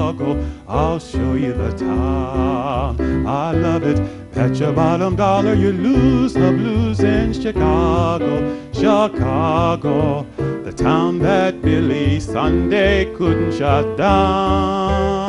Chicago, I'll show you the town. I love it. Bet your bottom dollar you lose the blues in Chicago. Chicago, the town that Billy Sunday couldn't shut down.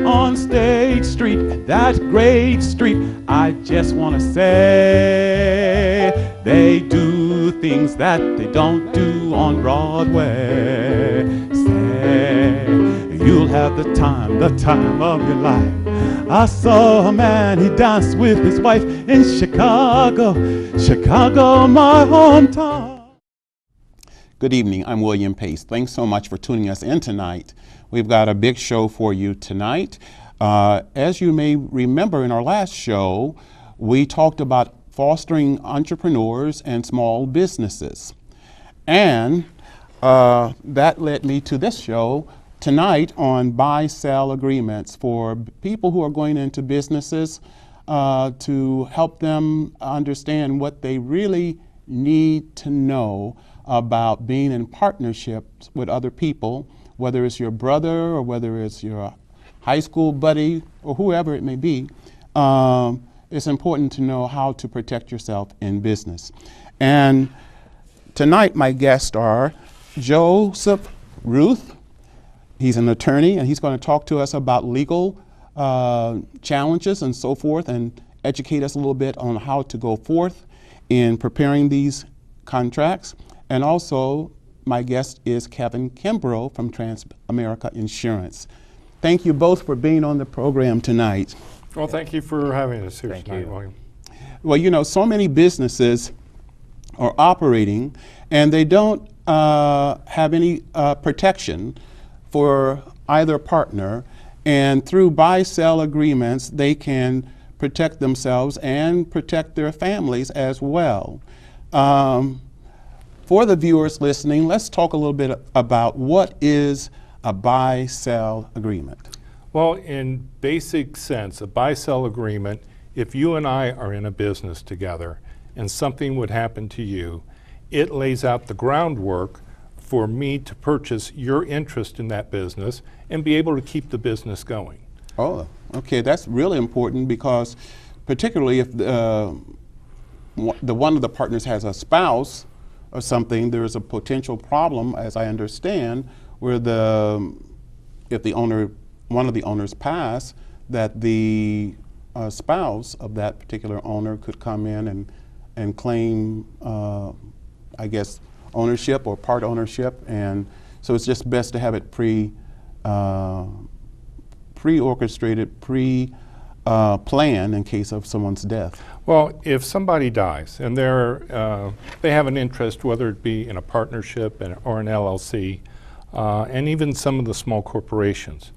On State Street, that great street, I just want to say they do things that they don't do on Broadway. Say, you'll have the time of your life. I saw a man, he danced with his wife in Chicago, Chicago, my hometown. Good evening, I'm William Pace. Thanks so much for tuning us in tonight. We've got a big show for you tonight. As you may remember in our last show, we talked about fostering entrepreneurs and small businesses. And that led me to this show tonight on buy-sell agreements for people who are going into businesses to help them understand what they really need to know about being in partnerships with other people, whether it's your brother or whether it's your high school buddy or whoever it may be. It's important to know how to protect yourself in business. And tonight my guests are Joseph Ruth. He's an attorney, and he's going to talk to us about legal challenges and so forth, and educate us a little bit on how to go forth in preparing these contracts. And also, my guest is Kevin Kimbrough from Transamerica Insurance. Thank you both for being on the program tonight. Well, thank you for having us here tonight, William. Well, you know, so many businesses are operating, and they don't have any protection for either partner, and through buy-sell agreements they can protect themselves and protect their families as well. For the viewers listening, let's talk a little bit about what is a buy-sell agreement. Well, in basic sense, a buy-sell agreement, if you and I are in a business together and something would happen to you, it lays out the groundwork for me to purchase your interest in that business and be able to keep the business going. Oh, okay, that's really important, because particularly if one of the partners has a spouse or something, there is a potential problem, as I understand, where if one of the owners pass, that the spouse of that particular owner could come in and claim, I guess, ownership or part ownership, and so it's just best to have it pre-orchestrated, planned in case of someone's death. Well, if somebody dies and they have an interest, whether it be in a partnership or an LLC, and even some of the small corporations,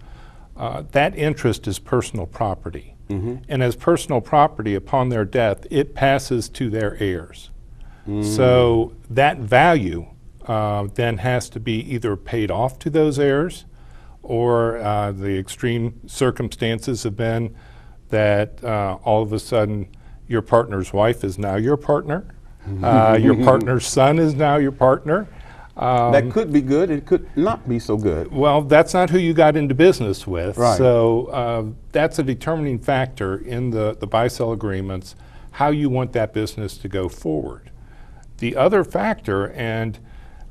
that interest is personal property. Mm-hmm. And as personal property, upon their death, it passes to their heirs. So that value then has to be either paid off to those heirs, or the extreme circumstances have been that all of a sudden your partner's wife is now your partner, your partner's son is now your partner. That could be good, it could not be so good. Well, that's not who you got into business with. Right. So that's a determining factor in the buy-sell agreements, how you want that business to go forward. The other factor, and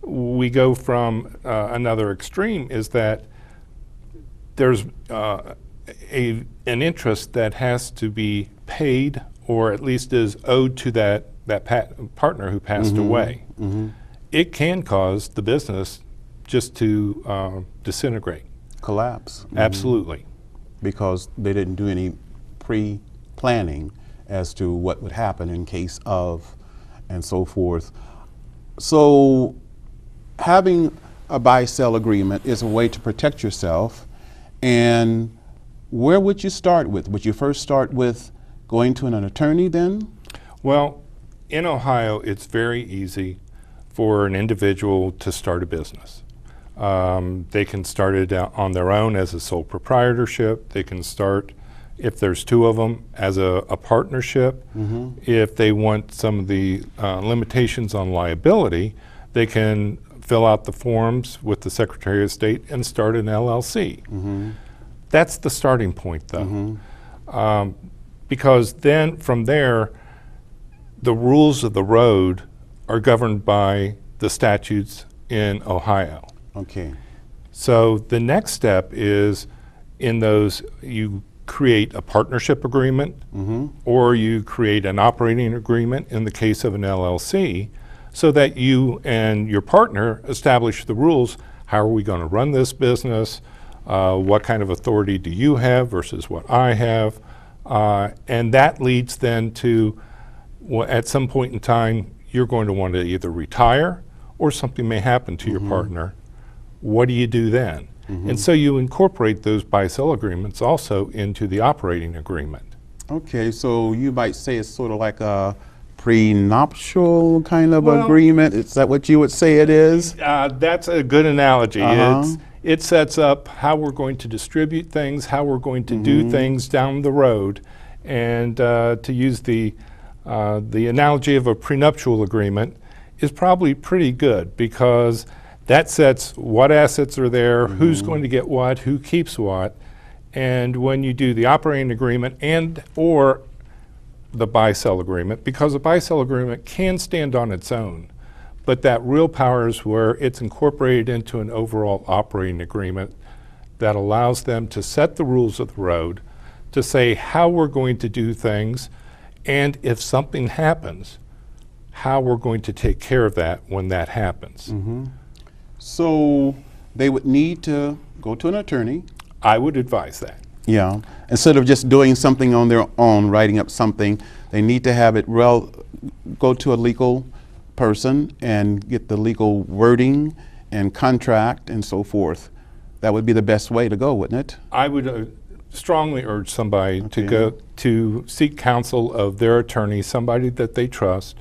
we go from another extreme, is that there's an interest that has to be paid, or at least is owed to that partner who passed away. Mm-hmm. It can cause the business just to disintegrate. Collapse. Mm-hmm. Absolutely. Because they didn't do any pre-planning as to what would happen in case of, and so forth. So having a buy-sell agreement is a way to protect yourself. And where would you start with? Would you first start with going to an attorney then? Well, in Ohio, it's very easy for an individual to start a business. They can start it on their own as a sole proprietorship. They can start, if there's two of them, as a partnership. Mm-hmm. If they want some of the limitations on liability, they can fill out the forms with the Secretary of State, and start an LLC. That's the starting point, though. Because then from there, the rules of the road are governed by the statutes in Ohio. Okay. So the next step is in those, you create a partnership agreement, or you create an operating agreement in the case of an LLC, so that you and your partner establish the rules. How are we going to run this business? What kind of authority do you have versus what I have? And that leads then to, at some point in time, you're going to want to either retire or something may happen to your partner. What do you do then? And so you incorporate those buy-sell agreements also into the operating agreement. Okay, so you might say it's sort of like a prenuptial kind of agreement. Is that what you would say it is? That's a good analogy. It sets up how we're going to distribute things, how we're going to do things down the road. And to use the analogy of a prenuptial agreement is probably pretty good, because that sets what assets are there, who's going to get what, who keeps what. And when you do the operating agreement and or the buy-sell agreement, because a buy-sell agreement can stand on its own, but that real power is where it's incorporated into an overall operating agreement that allows them to set the rules of the road, to say how we're going to do things, and if something happens, how we're going to take care of that when that happens. So they would need to go to an attorney. I would advise that. Yeah. Instead of just doing something on their own, writing up something, they need to have it go to a legal person and get the legal wording and contract and so forth. That would be the best way to go, wouldn't it? I would strongly urge somebody to go to seek counsel of their attorney, somebody that they trust,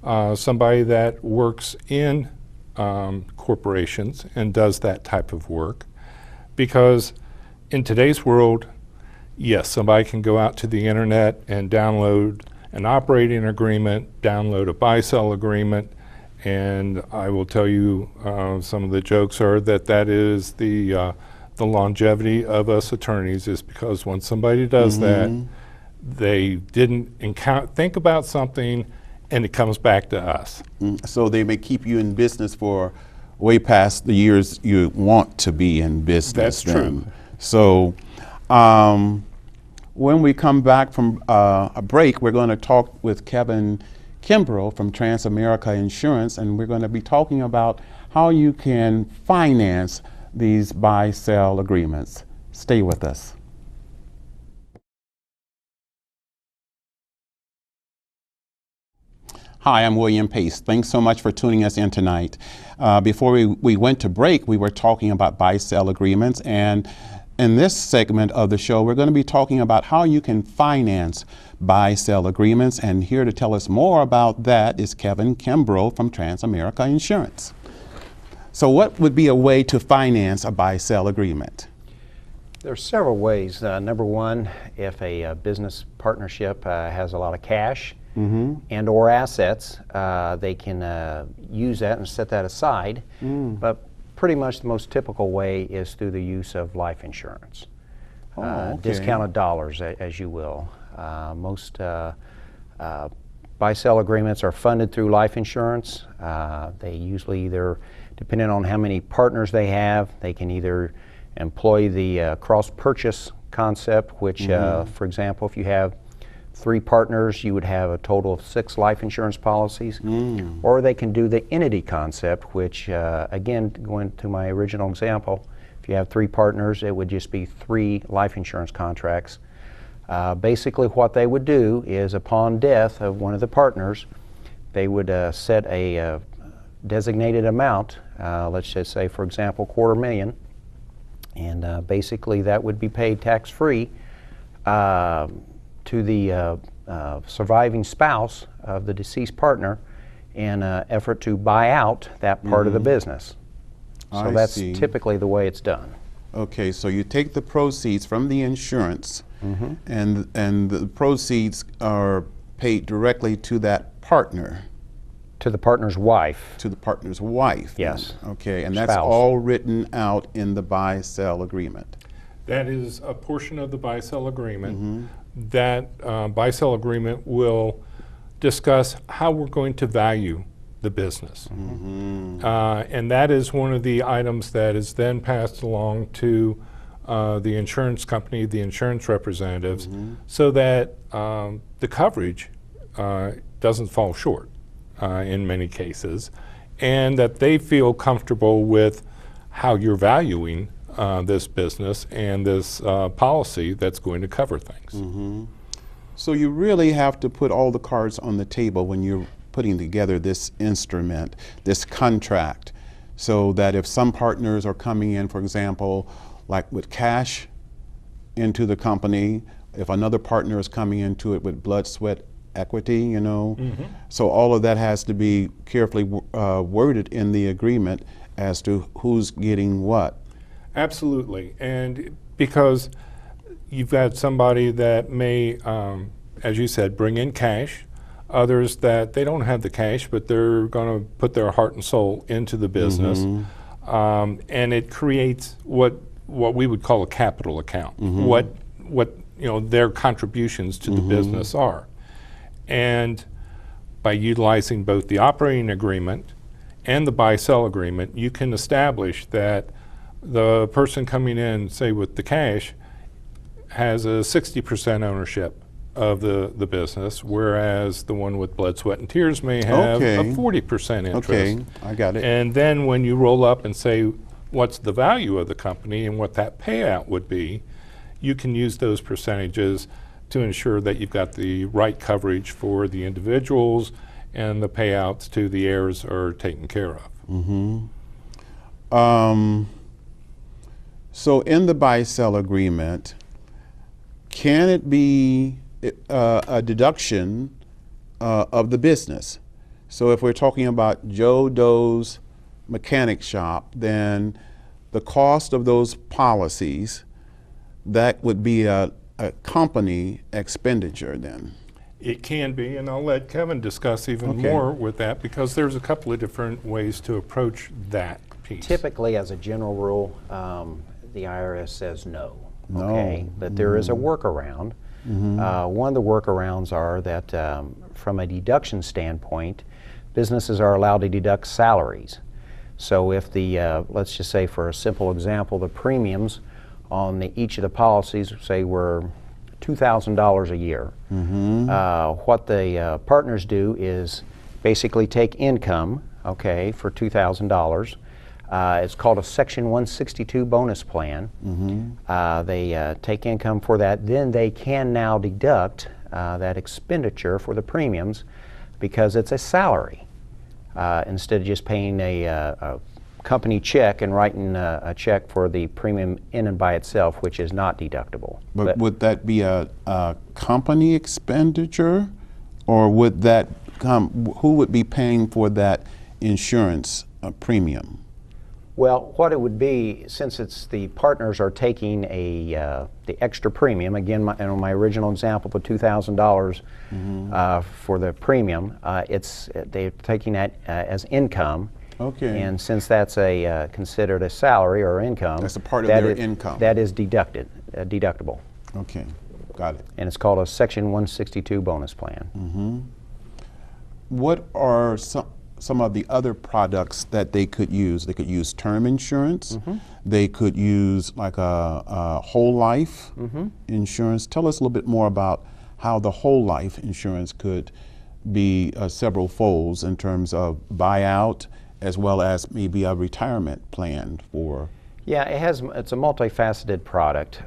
somebody that works in corporations and does that type of work. Because in today's world, yes, somebody can go out to the internet and download an operating agreement, download a buy-sell agreement, and I will tell you some of the jokes are that is the longevity of us attorneys, is because when somebody does that, they didn't think about something and it comes back to us. So they may keep you in business for way past the years you want to be in business. That's true. So when we come back from a break, we're going to talk with Kevin Kimbrough from Transamerica Insurance, and we're going to be talking about how you can finance these buy-sell agreements. Stay with us. Hi, I'm William Pace. Thanks so much for tuning us in tonight. Before we went to break, we were talking about buy-sell agreements, and in this segment of the show, we're going to be talking about how you can finance buy-sell agreements, and here to tell us more about that is Kevin Kimbrough from Transamerica Insurance. So what would be a way to finance a buy-sell agreement? There are several ways. Number one, if a business partnership has a lot of cash and or assets, they can use that and set that aside. But pretty much the most typical way is through the use of life insurance. Discounted dollars, as you will. Most buy-sell agreements are funded through life insurance. They usually either, depending on how many partners they have, they can either employ the cross-purchase concept, which, for example, if you have 3 partners, you would have a total of 6 life insurance policies. Or they can do the entity concept, which, again, going to my original example, if you have 3 partners, it would just be 3 life insurance contracts. Basically, what they would do is, upon death of one of the partners, they would set a designated amount, let's just say, for example, $250,000, and basically that would be paid tax-free to the surviving spouse of the deceased partner in an effort to buy out that part of the business. So that's typically the way it's done. Okay, so you take the proceeds from the insurance, and the proceeds are paid directly to that partner. To the partner's wife. To the partner's wife. Yes. Okay, and that's Spouse. all written out in the buy-sell agreement. That is a portion of the buy-sell agreement. That buy-sell agreement will discuss how we're going to value the business. And that is one of the items that is then passed along to the insurance company, the insurance representatives, so that the coverage doesn't fall short in many cases, and that they feel comfortable with how you're valuing this business and this policy that's going to cover things. So you really have to put all the cards on the table when you're putting together this instrument, this contract, so that if some partners are coming in, for example, like with cash into the company, if another partner is coming into it with blood, sweat, equity, you know, so all of that has to be carefully worded in the agreement as to who's getting what. Absolutely, and because you've got somebody that may, as you said, bring in cash, others that they don't have the cash, but they're going to put their heart and soul into the business, and it creates what we would call a capital account, what you know their contributions to the business are. And by utilizing both the operating agreement and the buy-sell agreement, you can establish that the person coming in, say with the cash, has a 60% ownership of the business, whereas the one with blood, sweat, and tears may have a 40% interest. Okay, I got it. And then when you roll up and say what's the value of the company and what that payout would be, you can use those percentages to ensure that you've got the right coverage for the individuals and the payouts to the heirs are taken care of. So in the buy-sell agreement, can it be a deduction of the business? So if we're talking about Joe Doe's mechanic shop, then the cost of those policies, that would be a company expenditure then. It can be, and I'll let Kevin discuss even more with that, because there's a couple of different ways to approach that piece. Typically, as a general rule, the IRS says no. Okay, but there is a workaround. One of the workarounds are that from a deduction standpoint, businesses are allowed to deduct salaries. So if the, let's just say for a simple example, the premiums on each of the policies, say, were $2,000 a year. What the partners do is basically take income, okay, for $2,000. It's called a Section 162 bonus plan. They take income for that. Then they can now deduct that expenditure for the premiums because it's a salary. Instead of just paying a company check and writing a check for the premium in and by itself, which is not deductible. But would that be a company expenditure, or would that who would be paying for that insurance premium? Well, what it would be, since it's the partners are taking the extra premium, again, in my original example, the $2,000 for the premium, they're taking that as income. Okay. And since that's considered a salary or income, that's a part of their income. That is deductible. Okay, got it. And it's called a Section 162 bonus plan. What are some of the other products that they could use? They could use term insurance. They could use like a whole life insurance. Tell us a little bit more about how the whole life insurance could be several folds in terms of buyout, as well as maybe a retirement plan for. Yeah, it's a multifaceted product.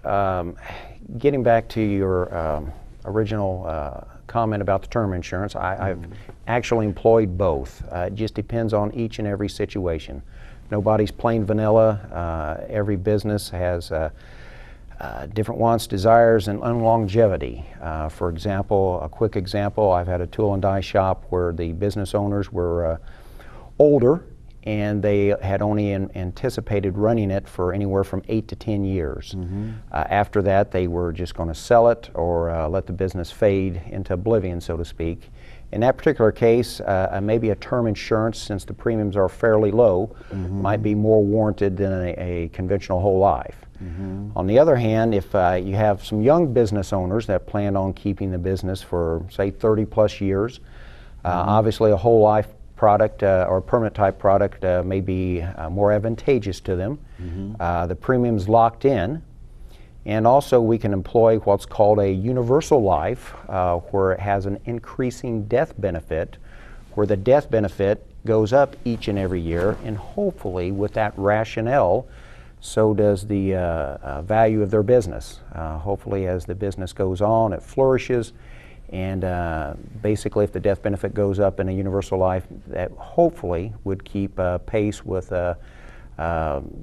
Getting back to your original comment about the term insurance, I've actually employed both. It just depends on each and every situation. Nobody's plain vanilla. Every business has different wants, desires, and longevity. For example, a quick example, I've had a tool and die shop where the business owners were older, and they had only anticipated running it for anywhere from 8 to 10 years. After that, they were just going to sell it or let the business fade into oblivion, so to speak. In that particular case, maybe a term insurance, since the premiums are fairly low, might be more warranted than a conventional whole life. On the other hand, if you have some young business owners that plan on keeping the business for, say, 30 plus years, obviously a whole life product or permanent type product may be more advantageous to them. The premium's locked in, and also we can employ what's called a universal life, where it has an increasing death benefit, where the death benefit goes up each and every year, and hopefully with that rationale, so does the value of their business. Hopefully as the business goes on, it flourishes, and basically if the death benefit goes up in a universal life, that hopefully would keep pace with the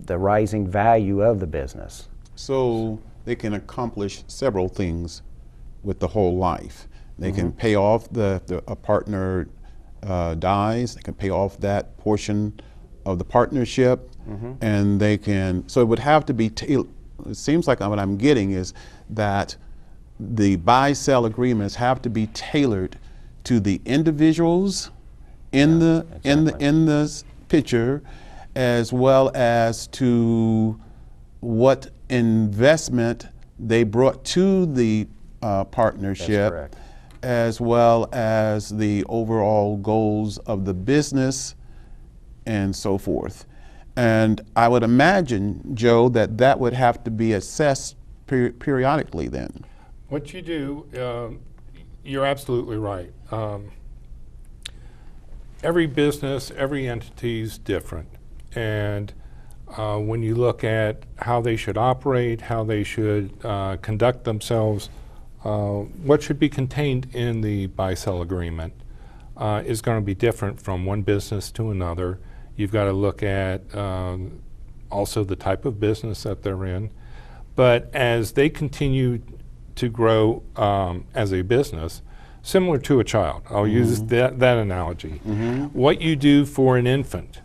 rising value of the business. So they can accomplish several things with the whole life. They can pay off a partner dies, they can pay off that portion of the partnership, and they can, so it would have to be, it seems like what I'm getting is that the buy-sell agreements have to be tailored to the individuals in the picture, as well as to what investment they brought to the partnership, as well as the overall goals of the business and so forth. And I would imagine, Joe, that would have to be assessed periodically then. What you do, you're absolutely right. Every business, every entity is different. And when you look at how they should operate, how they should conduct themselves, what should be contained in the buy-sell agreement is going to be different from one business to another. You've got to look at also the type of business that they're in. But as they continue to grow as a business, similar to a child, I'll use that analogy. What you do for an infant,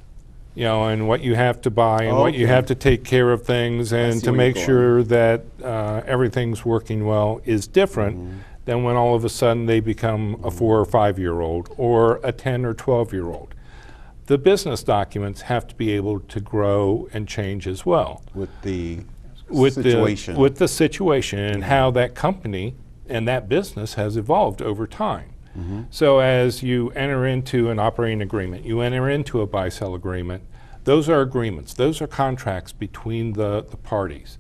you know, and what you have to buy and what you have to take care of things and to make sure that everything's working well is different than when all of a sudden they become a 4 or 5 year old or a 10 or 12 year old. The business documents have to be able to grow and change as well. With the situation and how that company and that business has evolved over time. So as you enter into an operating agreement, you enter into a buy-sell agreement, those are agreements, those are contracts between the parties.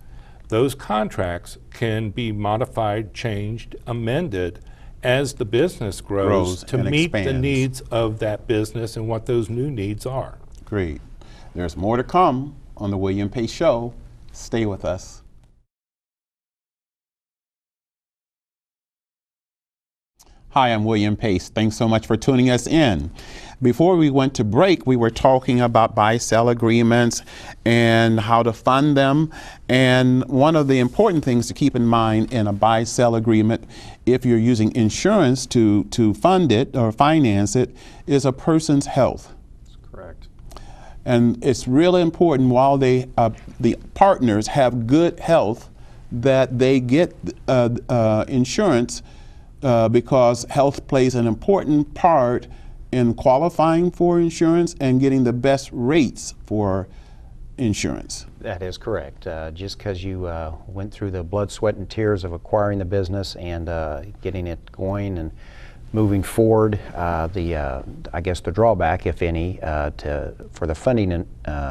Those contracts can be modified, changed, amended as the business grows to meet the needs of that business and what those new needs are. Great. There's more to come on the William Pace Show. Stay with us. Hi, I'm William Pace. Thanks so much for tuning us in. Before we went to break, we were talking about buy-sell agreements and how to fund them. And one of the important things to keep in mind in a buy-sell agreement, if you're using insurance to fund it or finance it, is a person's health. That's correct. And it's really important while the partners have good health that they get insurance, because health plays an important part in qualifying for insurance and getting the best rates for insurance. That is correct. Just because you went through the blood, sweat, and tears of acquiring the business and getting it going and moving forward, I guess the drawback, if any, for the funding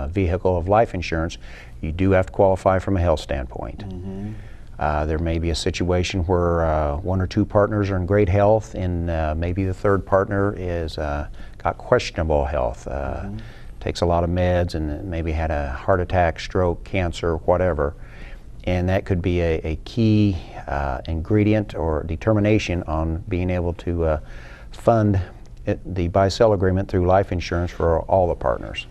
vehicle of life insurance, you do have to qualify from a health standpoint. There may be a situation where one or two partners are in great health and maybe the third partner is got questionable health, takes a lot of meds and maybe had a heart attack, stroke, cancer, whatever. And that could be a key ingredient or determination on being able to fund the buy-sell agreement through life insurance for all the partners.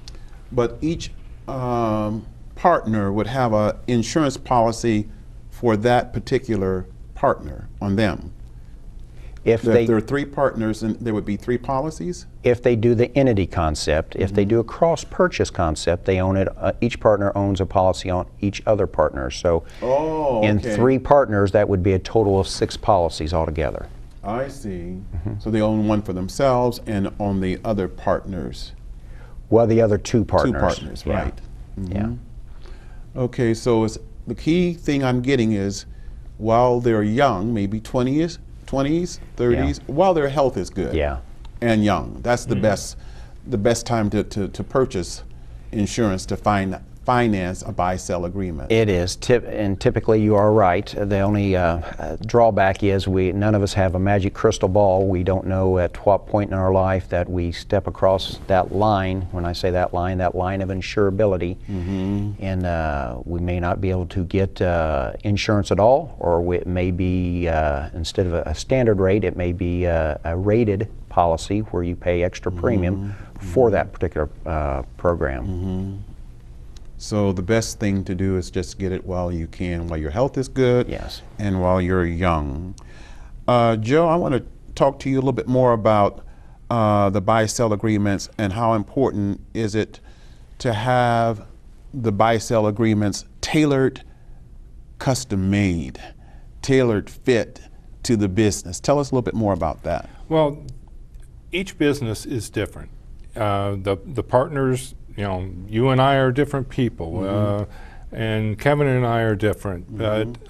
But each partner would have an insurance policy for that particular partner on them. If there are three partners, and there would be three policies? If they do the entity concept, if they do a cross-purchase concept, they own it. Each partner owns a policy on each other partner. So in three partners, that would be a total of 6 policies altogether. I see. So they own one for themselves and on the other partners. Well, the other two partners. Two partners, Yeah. right. Yeah. Okay, so the key thing I'm getting is while they're young, maybe 20s, 30s, while their health is good Yeah. and young, that's the best time to purchase insurance to finance a buy-sell agreement. It is, and typically you are right. The only drawback is none of us have a magic crystal ball. We don't know at what point in our life that we step across that line. When I say that line of insurability, and we may not be able to get insurance at all, or it may be, instead of a standard rate, it may be a rated policy where you pay extra premium for that particular program. So the best thing to do is just get it while you can, while your health is good, Yes. and while you're young. Joe, I want to talk to you a little bit more about the buy-sell agreements and how important is it to have the buy-sell agreements tailored, custom-made, tailored fit to the business. Tell us a little bit more about that. Well, each business is different. The partners, you and I are different people, and Kevin and I are different. But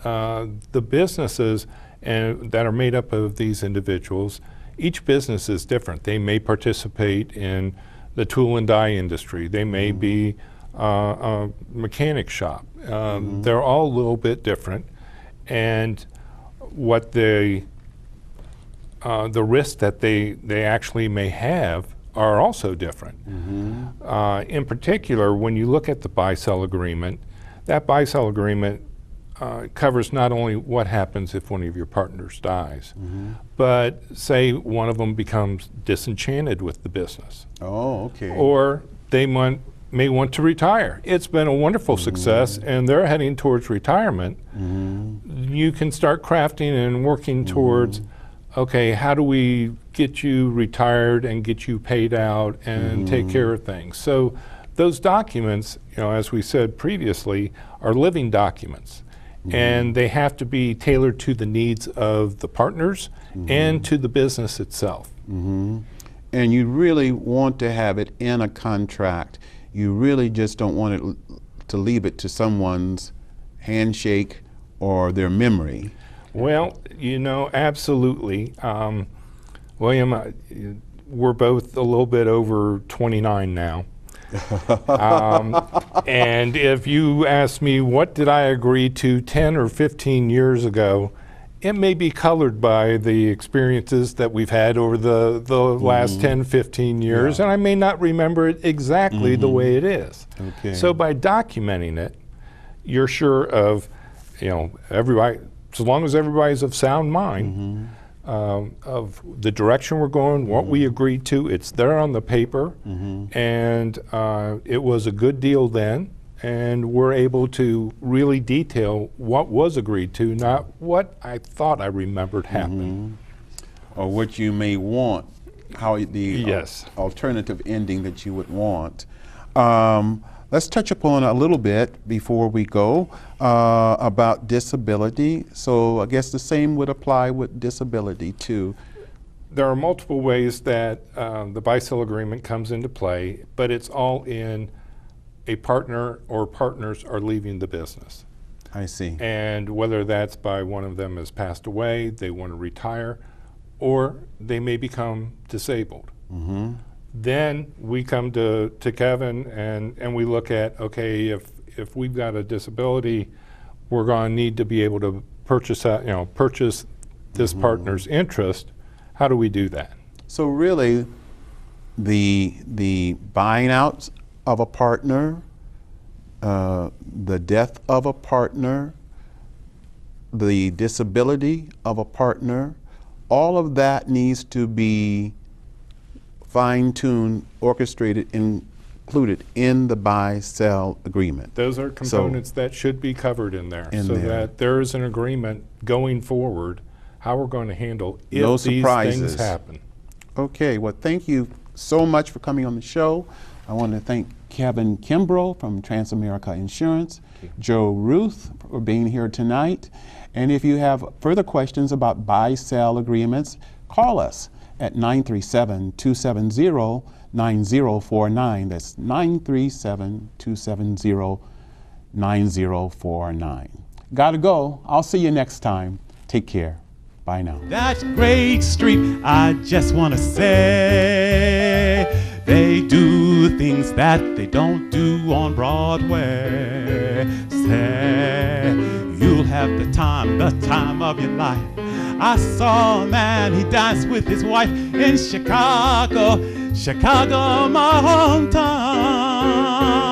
the businesses that are made up of these individuals, each business is different. They may participate in the tool and die industry. They may be a mechanic shop. They're all a little bit different, and what the risks that they actually may have are also different. In particular, when you look at the buy-sell agreement, that buy-sell agreement covers not only what happens if one of your partners dies, but say one of them becomes disenchanted with the business. Oh, okay. Or they may want to retire. It's been a wonderful success and they're heading towards retirement. You can start crafting and working towards, okay, how do we get you retired and get you paid out and take care of things? So those documents, as we said previously, are living documents. And they have to be tailored to the needs of the partners and to the business itself. And you really want to have it in a contract. You really just don't want it to leave it to someone's handshake or their memory. Well, absolutely. William, we're both a little bit over 29 now. And if you ask me what did I agree to 10 or 15 years ago, it may be colored by the experiences that we've had over the last 10, 15 years, and I may not remember it exactly the way it is. Okay. So by documenting it, you're sure of, everybody, as long as everybody's of sound mind, of the direction we're going, what we agreed to, it's there on the paper, and it was a good deal then, and we're able to really detail what was agreed to, not what I thought I remembered happened. Or what you may want, how the Yes. alternative ending that you would want. Let's touch upon a little bit before we go about disability. So I guess the same would apply with disability too. There are multiple ways that the buy-sell agreement comes into play, but it's all in a partner or partners are leaving the business. I see. And whether that's by one of them has passed away, they want to retire, or they may become disabled. Then we come to Kevin and we look at, okay, if we've got a disability, we're going to need to be able to purchase this partner's interest. How do we do that? So really, the buying out of a partner, the death of a partner, the disability of a partner, all of that needs to be fine-tuned, orchestrated, included in the buy-sell agreement. Those are components that should be covered in there, that there is an agreement going forward how we're going to handle if No these surprises. things happen. Okay, well, thank you so much for coming on the show. I want to thank Kevin Kimbrough from Transamerica Insurance, Joe Ruth for being here tonight. And if you have further questions about buy-sell agreements, call us at 937-270-9049. That's 937-270-9049. Gotta go. I'll see you next time. Take care. Bye now. That great street, I just want to say, they do things that they don't do on Broadway. Say, you'll have the time of your life. I saw a man, he danced with his wife in Chicago, my hometown.